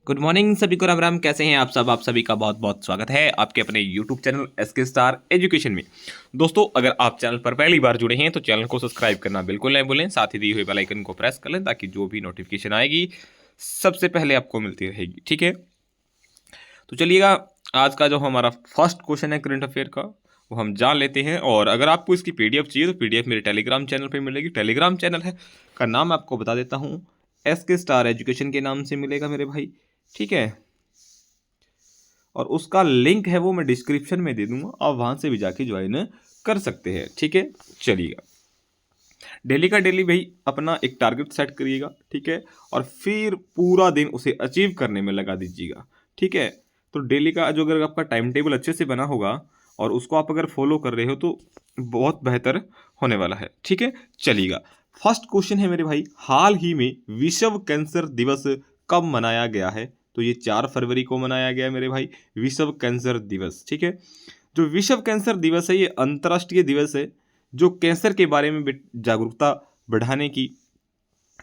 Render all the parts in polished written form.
Good morning सभी को, राम राम। कैसे हैं आप सब? आप सभी का बहुत बहुत स्वागत है आपके अपने YouTube channel SK star education में। दोस्तों, अगर आप चैनल पर पहली बार जुड़े हैं तो चैनल को सब्सक्राइब करना बिल्कुल नहीं भूलें। साथ ही दी हुई बेल आइकन को प्रेस कर लें ताकि जो भी नोटिफिकेशन आएगी सबसे पहले आपको मिलती रहेगी। ठीक है, तो चलिएगा, आज का जो हमारा फर्स्ट क्वेश्चन है करंट अफेयर का, वो हम जान लेते हैं। और अगर आपको इसकी पीडीएफ चाहिए तो पीडीएफ मेरे टेलीग्राम चैनल पे मिलेगी। टेलीग्राम चैनल है का नाम आपको बता देता हूँ, एसके स्टार एजुकेशन के नाम से मिलेगा मेरे भाई। ठीक है, और उसका लिंक है वो मैं डिस्क्रिप्शन में दे दूंगा, आप वहां से भी जाके ज्वाइन कर सकते हैं। ठीक है, चलिएगा, डेली का डेली भाई अपना एक टारगेट सेट करिएगा। ठीक है, और फिर पूरा दिन उसे अचीव करने में लगा दीजिएगा। ठीक है, तो डेली का जो अगर आपका टाइम टेबल अच्छे से बना होगा और उसको आप अगर फॉलो कर रहे हो तो बहुत बेहतर होने वाला है। ठीक है, चलिएगा, फर्स्ट क्वेश्चन है मेरे भाई, हाल ही में विश्व कैंसर दिवस कब मनाया गया है? तो ये 4 फरवरी को मनाया गया है मेरे भाई, विश्व कैंसर दिवस। ठीक है, जो विश्व कैंसर दिवस है ये अंतर्राष्ट्रीय दिवस है जो कैंसर के बारे में जागरूकता बढ़ाने की।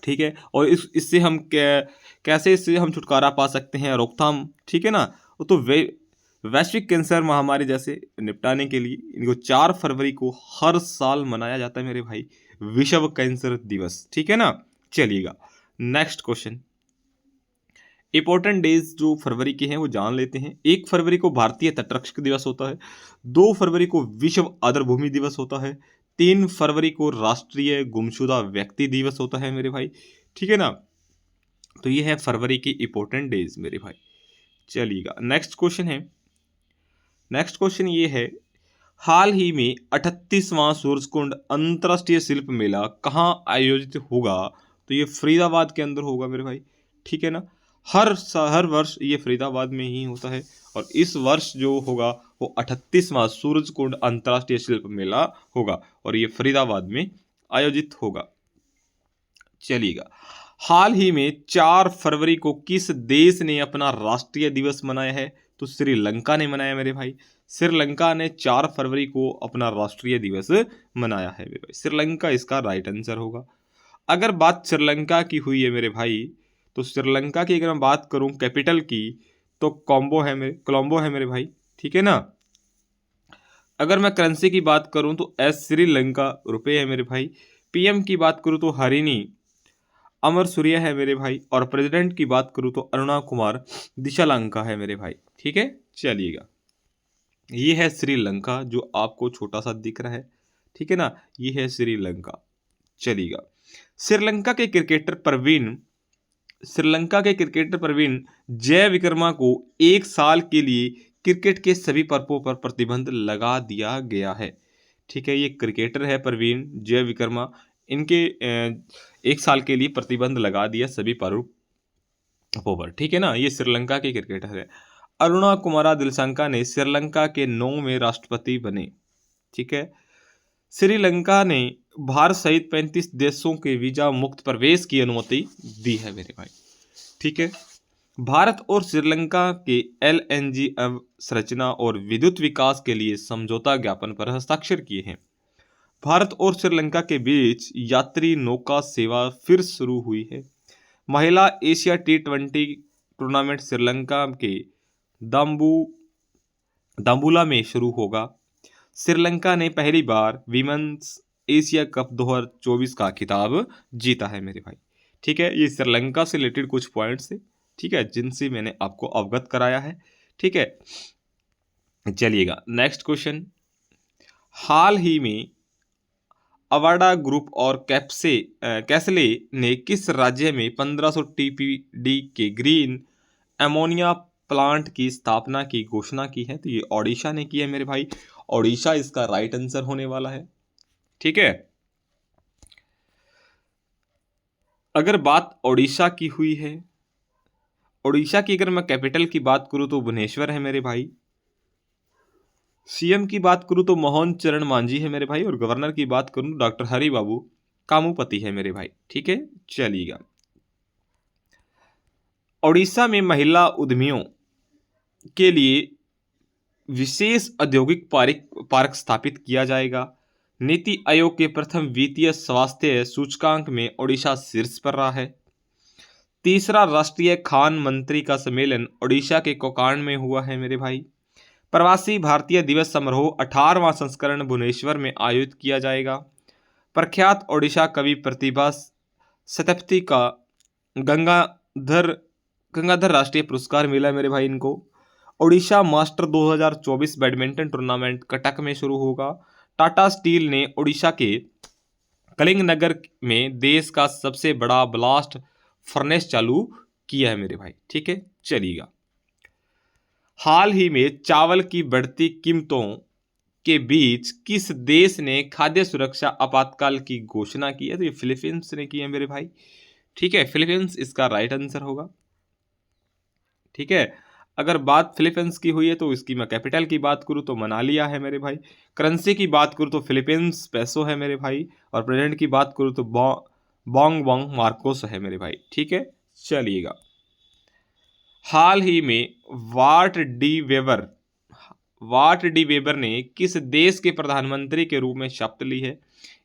ठीक है, और इससे हम कैसे इससे हम छुटकारा पा सकते हैं, रोकथाम। ठीक है ना, तो वैश्विक कैंसर महामारी जैसे निपटाने के लिए इनको 4 फरवरी को हर साल मनाया जाता है मेरे भाई, विश्व कैंसर दिवस। ठीक है ना, चलिएगा, नेक्स्ट क्वेश्चन। इंपॉर्टेंट डेज जो फरवरी के हैं वो जान लेते हैं। 1 फरवरी को भारतीय तटरक्षक दिवस होता है। 2 फरवरी को विश्व आर्द्रभूमि दिवस होता है। 3 फरवरी को राष्ट्रीय गुमशुदा व्यक्ति दिवस होता है मेरे भाई। ठीक है ना, तो ये है फरवरी की इंपॉर्टेंट डेज मेरे भाई। चलिएगा, नेक्स्ट क्वेश्चन है। नेक्स्ट क्वेश्चन ये है, हाल ही में 38वां सूरजकुंड अंतर्राष्ट्रीय शिल्प मेला कहाँ आयोजित होगा? तो ये फरीदाबाद के अंदर होगा मेरे भाई। ठीक है ना, हर वर्ष ये फरीदाबाद में ही होता है, और इस वर्ष जो होगा वो 38वां सूरजकुंड अंतर्राष्ट्रीय शिल्प मेला होगा और ये फरीदाबाद में आयोजित होगा। चलिएगा, हाल ही में 4 फरवरी को किस देश ने अपना राष्ट्रीय दिवस मनाया है? तो श्रीलंका ने मनाया मेरे भाई। श्रीलंका ने 4 फरवरी को अपना राष्ट्रीय दिवस मनाया है मेरे भाई। श्रीलंका इसका राइट आंसर होगा। अगर बात श्रीलंका की हुई है मेरे भाई, तो श्रीलंका की अगर मैं बात करूं कैपिटल की, तो कोलंबो है मेरे भाई। ठीक है ना, अगर मैं करेंसी की बात करूं तो श्रीलंका रुपए है मेरे भाई। पीएम की बात करूं तो हरिनी अमर सूर्य है मेरे भाई, और प्रेसिडेंट की बात करूं तो अरुणा कुमार दिशालंका है मेरे भाई। ठीक है, चलिएगा, ये है श्रीलंका जो आपको छोटा सा दिख रहा है। ठीक है ना, ये है श्रीलंका। चलिएगा, श्रीलंका के क्रिकेटर प्रवीण श्रीलंका के क्रिकेटर प्रवीण जय विक्रमा को 1 साल के लिए क्रिकेट के सभी पर्वों पर प्रतिबंध लगा दिया गया है। ठीक है, ये क्रिकेटर है प्रवीण जय विक्रमा, इनके 1 साल के लिए प्रतिबंध लगा दिया सभी पर्वों पर। ठीक है ना, ये श्रीलंका के क्रिकेटर है। अरुणा कुमारा दिलशंका ने श्रीलंका के 9वें राष्ट्रपति बने। ठीक है, श्रीलंका ने भारत सहित 35 देशों के वीजा मुक्त प्रवेश की अनुमति दी है मेरे भाई। ठीक है, भारत और श्रीलंका के एलएनजी अवसंरचना और विद्युत विकास के लिए समझौता ज्ञापन पर हस्ताक्षर किए हैं। भारत और श्रीलंका के बीच यात्री नौका सेवा फिर शुरू हुई है। महिला एशिया T20 टूर्नामेंट श्रीलंका के दाम्बू दाम्बुला में शुरू होगा। श्रीलंका ने पहली बार विमेंस एशिया कप 2024 का खिताब जीता है मेरे भाई। ठीक है, ये श्रीलंका से रिलेटेड कुछ पॉइंट्स थे, ठीक है, जिनसे मैंने आपको अवगत कराया है। ठीक है, चलिएगा, नेक्स्ट क्वेश्चन। हाल ही में अवाडा ग्रुप और कैसले ने किस राज्य में 1500 टीपीडी के ग्रीन एमोनिया प्लांट की स्थापना की घोषणा की है? तो ये ओडिशा ने की है मेरे भाई। ओडिशा इसका राइट आंसर होने वाला है। ठीक है, अगर बात ओडिशा की हुई है, ओडिशा की अगर मैं कैपिटल की बात करूं तो भुवनेश्वर है मेरे भाई। सीएम की बात करूं तो मोहन चरण मांझी है मेरे भाई, और गवर्नर की बात करूं तो डॉक्टर हरि बाबू कामुपति है मेरे भाई। ठीक है, चलिएगा, ओडिशा में महिला उद्यमियों के लिए विशेष औद्योगिक पार्क स्थापित किया जाएगा। नीति आयोग के प्रथम वित्तीय स्वास्थ्य सूचकांक में ओडिशा शीर्ष पर रहा है। तीसरा राष्ट्रीय खान मंत्री का सम्मेलन ओडिशा के कोकाण में हुआ है मेरे भाई। प्रवासी भारतीय दिवस समारोह 18वां संस्करण भुवनेश्वर में आयोजित किया जाएगा। प्रख्यात ओडिशा कवि प्रतिभा सतपथी का गंगाधर गंगाधर राष्ट्रीय पुरस्कार मिला मेरे भाई इनको। Odisha master 2024 badminton tournament Cuttack में शुरू होगा। टाटा स्टील ने ओडिशा के कलिंगनगर में देश का सबसे बड़ा ब्लास्ट फर्नेस चालू किया है मेरे भाई। ठीक है, चलिएगा। हाल ही में चावल की बढ़ती कीमतों के बीच किस देश ने खाद्य सुरक्षा आपातकाल की घोषणा की है? तो ये फिलीपींस ने की है मेरे भाई। ठीक है, फिलीपींस इसका राइट आंसर होगा। ठीक है, अगर बात फिलीपींस की हुई है तो इसकी मैं कैपिटल की बात करूँ तो मनालिया है मेरे भाई। करेंसी की बात करूँ तो फिलीपींस पेसो है मेरे भाई। और प्रेसिडेंट की बात करूँ तो बोंग बोंग मार्कोस है मेरे भाई। ठीक है, चलिएगा। हाल ही में वाट डी वेबर ने किस देश के प्रधानमंत्री के रूप में शपथ ली है?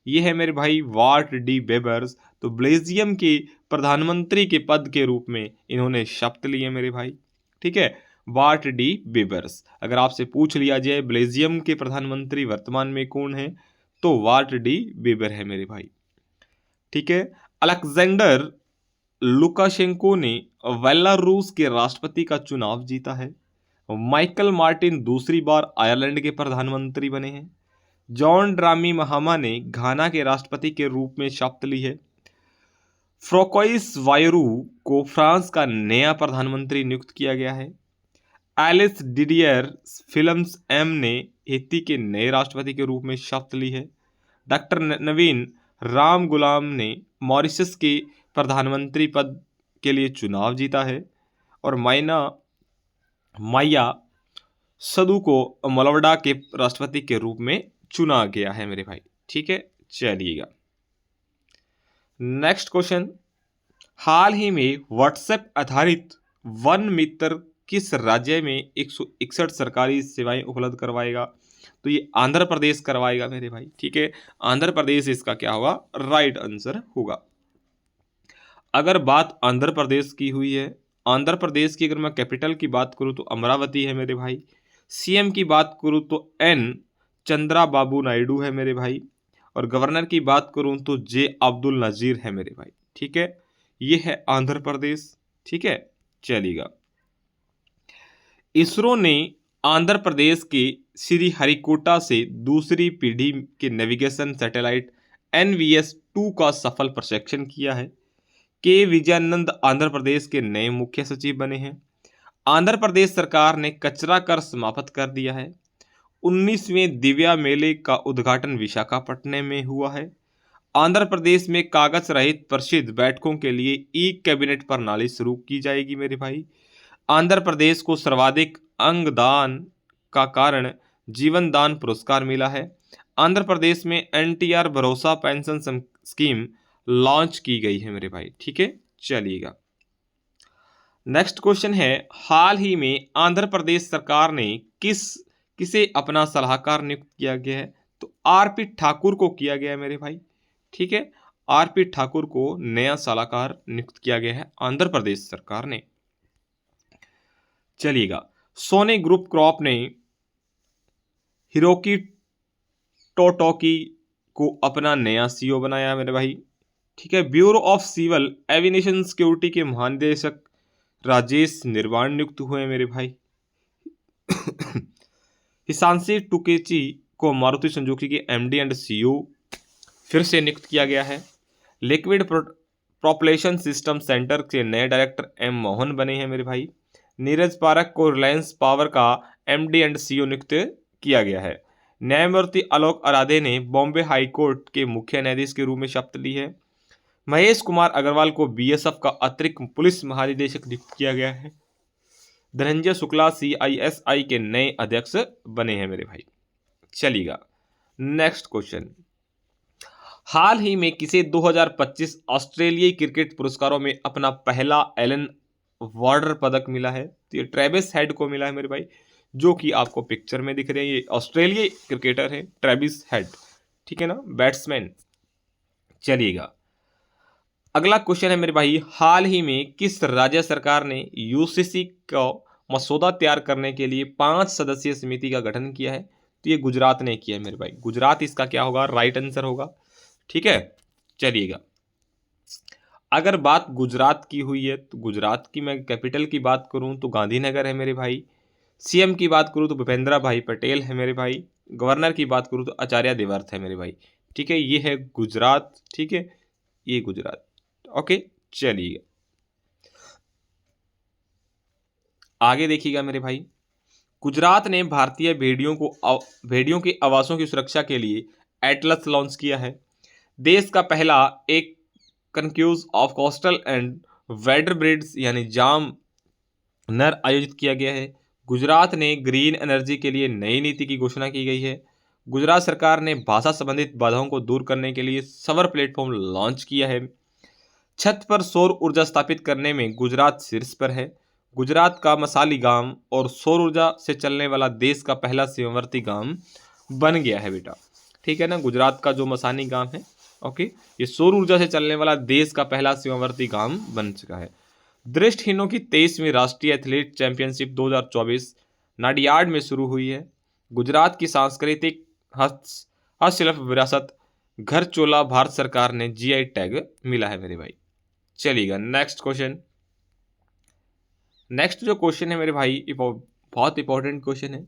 ये है मेरे भाई वाट डी वेबर्स। तो बेल्जियम के प्रधानमंत्री के पद के रूप में इन्होंने शपथ ली है मेरे भाई। ठीक है, वाट डी वेबर्स। अगर आपसे पूछ लिया जाए बेल्जियम के प्रधानमंत्री वर्तमान में कौन है, तो वाट डी वेबर है मेरे भाई। ठीक है, अलेक्जेंडर लुकाशेंको ने बेलारूस के राष्ट्रपति का चुनाव जीता है। माइकल मार्टिन दूसरी बार आयरलैंड के प्रधानमंत्री बने हैं। जॉन ड्रामी महामा ने घाना के राष्ट्रपति के रूप में शपथ ली है। फ्रोकोइस वायरू को फ्रांस का नया प्रधानमंत्री नियुक्त किया गया है। एलिस डिडियर फिल्म्स एम ने हेती के नए राष्ट्रपति के रूप में शपथ ली है। डॉक्टर नवीन राम गुलाम ने मॉरिशस के प्रधानमंत्री पद के लिए चुनाव जीता है। और माया सदू को मलवडा के राष्ट्रपति के रूप में चुना गया है मेरे भाई। ठीक है, चलिएगा। नेक्स्ट क्वेश्चन, हाल ही में व्हाट्सएप आधारित वन मित्र किस राज्य में 161 सरकारी सेवाएं उपलब्ध करवाएगा? तो ये आंध्र प्रदेश करवाएगा मेरे भाई। ठीक है, आंध्र प्रदेश इसका क्या होगा? राइट आंसर होगा। अगर बात आंध्र प्रदेश की हुई है, आंध्र प्रदेश की अगर मैं कैपिटल की बात करूं तो अमरावती है मेरे भाई। सीएम की बात करूं तो एन चंद्रा बाबू नायडू है मेरे भाई। और गवर्नर की बात करूं तो जे अब्दुल नजीर है मेरे भाई। ठीक है, ये है आंध्र प्रदेश। ठीक है, चलिएगा। इसरो ने आंध्र प्रदेश के श्रीहरिकोटा से दूसरी पीढ़ी के नेविगेशन सैटेलाइट NVS-2 का सफल प्रक्षेपण किया है। के विजयानंद आंध्र प्रदेश के नए मुख्य सचिव बने हैं। आंध्र प्रदेश सरकार ने कचरा कर समाप्त कर दिया है। 19वें दिव्या मेले का उद्घाटन विशाखापट्टनम में हुआ है। आंध्र प्रदेश में कागज रहित प्रसिद्ध बैठकों के लिए ई कैबिनेट प्रणाली शुरू की जाएगी मेरे भाई। आंध्र प्रदेश को सर्वाधिक अंगदान का कारण जीवन दान पुरस्कार मिला है। आंध्र प्रदेश में NTR भरोसा पेंशन स्कीम लॉन्च की गई है मेरे भाई। ठीक है, चलिएगा। नेक्स्ट क्वेश्चन है, हाल ही में आंध्र प्रदेश सरकार ने किसे अपना सलाहकार नियुक्त किया गया है? तो RP ठाकुर को किया गया है मेरे भाई। ठीक है, RP ठाकुर को नया सलाहकार नियुक्त किया गया है आंध्र प्रदेश सरकार ने। चलिएगा। सोनी ग्रुप क्रॉप ने हिरोकी टोटोकी को अपना नया CEO बनाया मेरे भाई। ठीक है, bureau of civil aviation security के महानिदेशक राजेश निर्वाण नियुक्त हुए मेरे भाई। हिसांशी टुकेची को मारुति सुजुकी के MD एंड CEO फिर से नियुक्त किया गया है। लिक्विड प्रोपल्शन सिस्टम सेंटर के नए डायरेक्टर M मोहन बने हैं मेरे भाई। नीरज पारक को रिलायंस पावर का MD एंड CEO नियुक्त किया गया है। न्यायमूर्ति आलोक आराधे ने बॉम्बे हाई कोर्ट के मुख्य न्यायाधीश के रूप में शपथ ली है। महेश कुमार अग्रवाल को BSF का अतिरिक्त पुलिस महानिदेशक नियुक्त किया गया है। धनंजय शुक्ला CISI के नए अध्यक्ष बने हैं मेरे भाई। चलिएगा। नेक्स्ट क्वेश्चन, हाल ही में किसे 2025 ऑस्ट्रेलियाई क्रिकेट पुरस्कारों में अपना पहला एलन वार्डर पदक मिला है? तो ये ट्रेविस हेड को मिला है मेरे भाई, जो कि आपको पिक्चर में दिख रहे हैं। ये ऑस्ट्रेलियाई क्रिकेटर है ट्रेविस हेड। ठीक है ना, बैट्समैन। चलिएगा। अगला क्वेश्चन है मेरे भाई, हाल ही में किस राज्य सरकार ने यूसीसी का मसौदा तैयार करने के लिए 5 सदस्यीय समिति का गठन किया है? तो ये गुजरात ने किया है मेरे भाई। गुजरात इसका क्या होगा? राइट आंसर होगा। ठीक है, चलिएगा। अगर बात गुजरात की हुई है तो गुजरात की मैं कैपिटल की बात करूं तो गांधीनगर है मेरे भाई। सीएम की बात करूं तो भूपेंद्र भाई पटेल है मेरे भाई। गवर्नर की बात करूं तो आचार्य देवव्रत है मेरे भाई। ठीक है, ये है गुजरात। ठीक है, ये गुजरात। ओके, चलिए आगे देखिएगा मेरे भाई। गुजरात ने भारतीय भेड़ियों के आवासों की सुरक्षा के लिए एटलस लॉन्च किया है। देश का पहला एक कंक्यूज of coastal and wader birds यानी जाम नर आयोजित किया गया है। गुजरात ने ग्रीन एनर्जी के लिए नई नीति की घोषणा की गई है। गुजरात सरकार ने भाषा संबंधित बाधाओं को दूर करने के लिए सवर प्लेटफॉर्म लॉन्च किया है। छत पर सौर ऊर्जा स्थापित करने में गुजरात शीर्ष पर है। गुजरात का मसाली गांव और सौर ऊर्जा से चलने वाला देश का पहला सीमावर्ती गांव बन गया है बेटा। ठीक है ना, गुजरात का जो मसानी गांव है, ओके, ये सौर ऊर्जा से चलने वाला देश का पहला सीमावर्ती गांव बन चुका है। दृष्टिहीनों की 23वीं राष्ट्रीय एथलीट चैंपियनशिप 2024 नाडियाड में शुरू हुई है। गुजरात की सांस्कृतिक हस्तशिल्प विरासत घर चोला भारत सरकार ने जीआई टैग मिला है मेरे भाई। चलिएगा नेक्स्ट क्वेश्चन। नेक्स्ट जो क्वेश्चन है मेरे भाई, बहुत इंपॉर्टेंट क्वेश्चन है।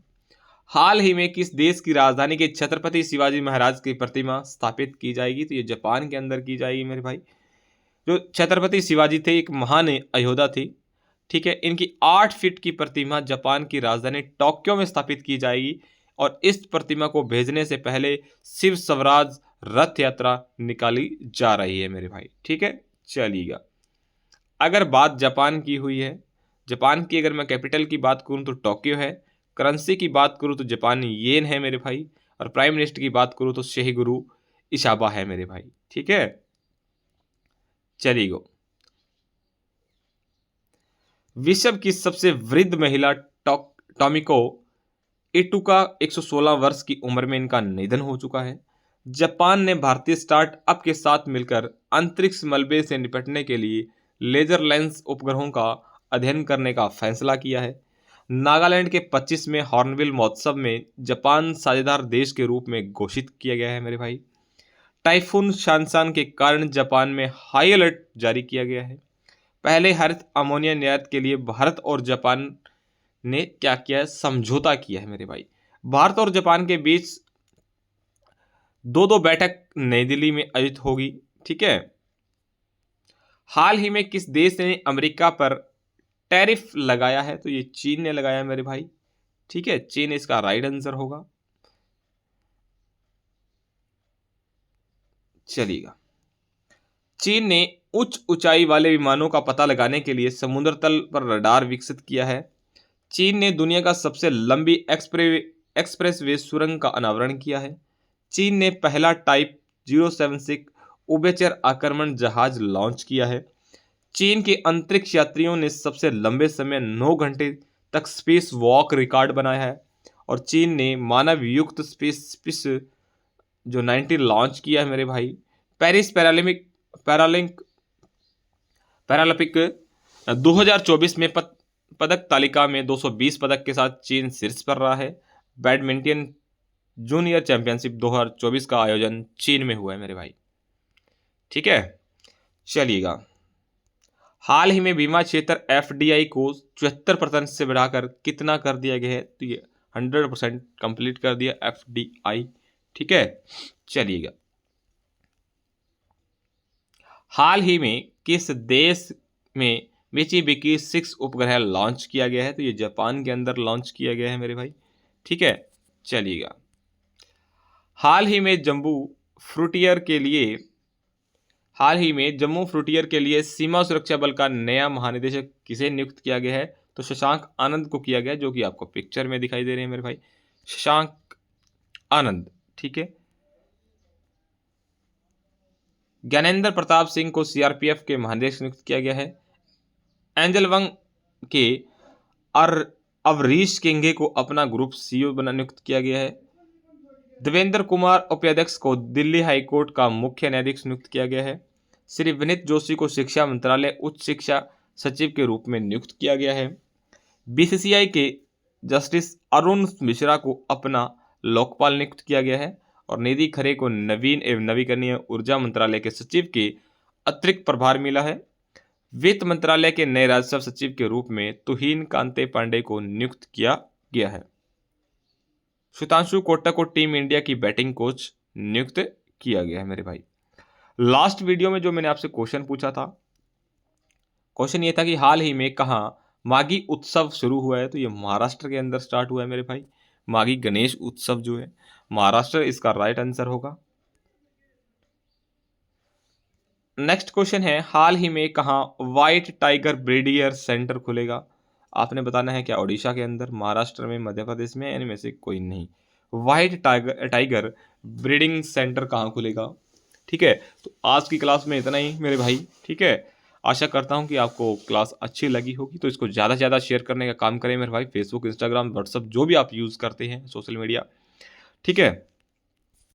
हाल ही में किस देश की राजधानी के छत्रपति शिवाजी महाराज की प्रतिमा स्थापित की जाएगी? तो ये जापान के अंदर की जाएगी मेरे भाई। जो छत्रपति शिवाजी थे एक महान योद्धा थी। ठीक है, इनकी 8 फीट की प्रतिमा जापान की राजधानी टोक्यो में स्थापित की जाएगी और इस प्रतिमा को भेजने से पहले शिव स्वराज रथ यात्रा निकाली जा रही है मेरे भाई। ठीक है, चलिएगा। अगर बात जापान की हुई है, जापान की अगर मैं कैपिटल की बात करूं तो टोक्यो है। करेंसी की बात करूं तो जापानी येन है मेरे भाई। और प्राइम मिनिस्टर की बात करूं तो शेहिगुरु इसाबा है मेरे भाई। ठीक है, चलिए। विश्व की सबसे वृद्ध महिला टोमिको इटुका 116 वर्ष की उम्र में इनका निधन हो चुका है। जापान ने भारतीय स्टार्टअप के साथ मिलकर अंतरिक्ष मलबे से निपटने के लिए लेजर लेंस उपग्रहों का अध्ययन करने का फैसला किया है। नागालैंड के 25वें हॉर्नबिल महोत्सव में जापान साझेदार देश के रूप में घोषित किया गया है मेरे भाई। टाइफून शानसान के कारण जापान में हाई अलर्ट जारी किया गया है। पहले हरित अमोनिया निर्यात के लिए भारत और जापान ने क्या किया है? समझौता किया है मेरे भाई। भारत और जापान के बीच दो बैठक नई दिल्ली में आयोजित होगी। ठीक है, हाल ही में किस देश ने अमेरिका पर टैरिफ लगाया है? तो ये चीन ने लगाया है मेरे भाई। ठीक है, चीन इसका राइट आंसर होगा। चलिएगा, चीन ने उच्च ऊंचाई वाले विमानों का पता लगाने के लिए समुद्र तल पर रडार विकसित किया है। चीन ने दुनिया का सबसे लंबी एक्सप्रेसवे सुरंग का अनावरण किया है। चीन ने पहला टाइप 076 उभयचर आक्रमण जहाज लॉन्च किया है। चीन के अंतरिक्ष यात्रियों ने सबसे लंबे समय 9 घंटे तक स्पेस वॉक रिकॉर्ड बनाया है। और चीन ने मानव युक्त स्पेस जो 90 लॉन्च किया है मेरे भाई। पेरिस पैरालंपिक 2024 में पदक तालिका में 220 पदक के साथ चीन शीर्ष पर रहा है। बैडमिंटन जूनियर चैंपियनशिप 2024 का आयोजन चीन में हुआ है मेरे भाई। ठीक है, चलिएगा। हाल ही में बीमा क्षेत्र एफडीआई को 74% से बढ़ाकर कितना कर दिया गया है? तो ये 100% कंप्लीट कर दिया एफडीआई। ठीक है, चलिएगा। हाल ही में किस देश में मिचिबिकी 6 उपग्रह लॉन्च किया गया है? तो ये जापान के अंदर लॉन्च किया गया है मेरे भाई। ठीक है, चलिएगा। हाल ही में जम्मू फ्रूटियर के लिए सीमा सुरक्षा बल का नया महानिदेशक किसे नियुक्त किया गया है? तो शशांक आनंद को किया गया, जो कि आपको पिक्चर में दिखाई दे रहे हैं मेरे भाई, शशांक आनंद। ठीक है, ज्ञानेंद्र प्रताप सिंह को सीआरपीएफ के महानिदेशक नियुक्त किया गया है। एंजल वंग के अवरीश केंगे को अपना ग्रुप सीईओ बना नियुक्त किया गया है। देवेंद्र कुमार उपाध्यक्ष को दिल्ली हाईकोर्ट का मुख्य न्यायाधीश नियुक्त किया गया है। श्री विनीत जोशी को शिक्षा मंत्रालय उच्च शिक्षा सचिव के रूप में नियुक्त किया गया है। बीसीसीआई के जस्टिस अरुण मिश्रा को अपना लोकपाल नियुक्त किया गया है। और निधि खरे को नवीन एवं नवीकरणीय ऊर्जा मंत्रालय के सचिव के अतिरिक्त प्रभार मिला है। वित्त मंत्रालय के नए राजस्व सचिव के रूप में तुहिन कांते पांडे को नियुक्त किया गया है। सुधांशु कोटक को टीम इंडिया की बैटिंग कोच नियुक्त किया गया है मेरे भाई। लास्ट वीडियो में जो मैंने आपसे क्वेश्चन पूछा था, क्वेश्चन ये था कि हाल ही में कहाँ माघी उत्सव शुरू हुआ है, तो ये महाराष्ट्र के अंदर स्टार्ट हुआ है मेरे भाई। माघी गणेश उत्सव जो है महाराष्ट्र इसका राइट आंसर होगा। नेक्स्ट क्वेश्चन है, हाल ही में कहाँ व्हाइट टाइगर ब्रीडियर सेंटर खुलेगा? आपने बताना है क्या ओडिशा के अंदर, महाराष्ट्र में, मध्य प्रदेश में, इनमें से कोई नहीं। व्हाइट टाइगर ब्रीडिंग सेंटर कहाँ खुलेगा? ठीक है, तो आज की क्लास में इतना ही मेरे भाई। ठीक है, आशा करता हूँ कि आपको क्लास अच्छी लगी होगी, तो इसको ज़्यादा से ज़्यादा शेयर करने का काम करें मेरे भाई। फेसबुक, इंस्टाग्राम, व्हाट्सअप जो भी आप यूज़ करते हैं सोशल मीडिया, ठीक है।